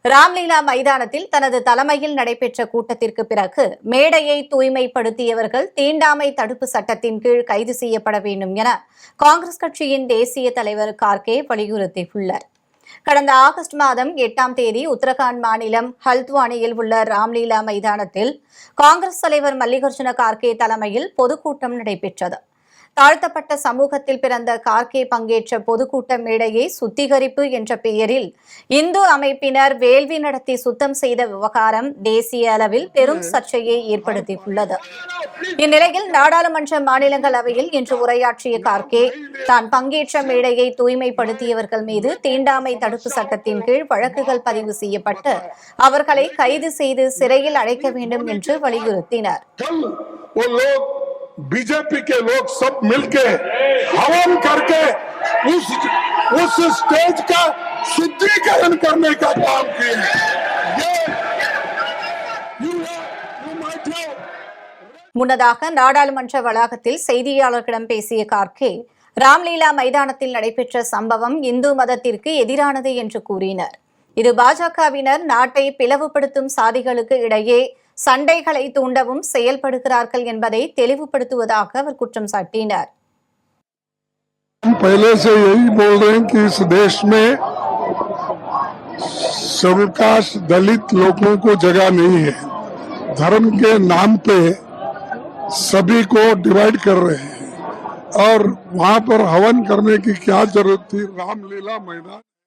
ராம்லீலா மைதானத்தில் தனது தலைமையில் நடைபெற்ற கூட்டத்திற்கு பிறகு மேடையை தூய்மைப்படுத்தியவர்கள் தீண்டாமை தடுப்பு சட்டத்தின் கீழ் கைது செய்யப்பட வேண்டும் என காங்கிரஸ் கட்சியின் தேசிய தலைவர் கார்கே வலியுறுத்தியுள்ளார். கடந்த ஆகஸ்ட் மாதம் 8ஆம் தேதி உத்தரகாண்ட் மாநிலம் ஹல்த்வானியில் உள்ள ராம்லீலா மைதானத்தில் காங்கிரஸ் தலைவர் மல்லிகார்ஜுன கார்கே தலைமையில் பொதுக்கூட்டம் நடைபெற்றது. தாழ்த்தப்பட்ட சமூகத்தில் பிறந்த கார்கே பங்கேற்ற பொதுக்கூட்ட மேடையை சுத்திகரிப்பு என்ற பெயரில் இந்து அமைப்பினர் வேள்வி நடத்தி சுத்தம் செய்த விவகாரம் தேசிய அளவில் பெரும் சர்ச்சையை ஏற்படுத்தியுள்ளது. இந்நிலையில் நாடாளுமன்ற மாநிலங்களவையில் இன்று உரையாற்றிய கார்கே தான் பங்கேற்ற மேடையை தூய்மைப்படுத்தியவர்கள் மீது தீண்டாமை தடுப்பு சட்டத்தின் கீழ் வழக்குகள் பதிவு செய்யப்பட்டு அவர்களை கைது செய்து சிறையில் அடைக்க வேண்டும் என்று வலியுறுத்தினார். बीजेपी के लोग सब मिलके हवन करके उस स्टेज का शुद्धिकरण करने का काम किए। முன்னதாக நாடாளுமன்ற வளாகத்தில் செய்தியாளர்களிடம் பேசிய கார்கே ராம்லீலா மைதானத்தில் நடைபெற்ற சம்பவம் இந்து மதத்திற்கு எதிரானது என்று கூறினார். இது பாஜகவினர் நாட்டை பிளவுபடுத்தும் சாதிகளுக்கு இடையே சண்டைகளை தூண்டவும் செயல்படுகிறார்கள் என்பதை தெளிவுபடுத்துவதாக அவர் குற்றம் சாட்டினார். पहले से यही बोल रहे हैं कि इस देश में सबकाश दलित लोगों को जगह नहीं है। धर्म के नाम पे सभी को डिवाइड कर रहे हैं और वहां पर हवन करने की क्या जरूरत थी। रामलीला मैदान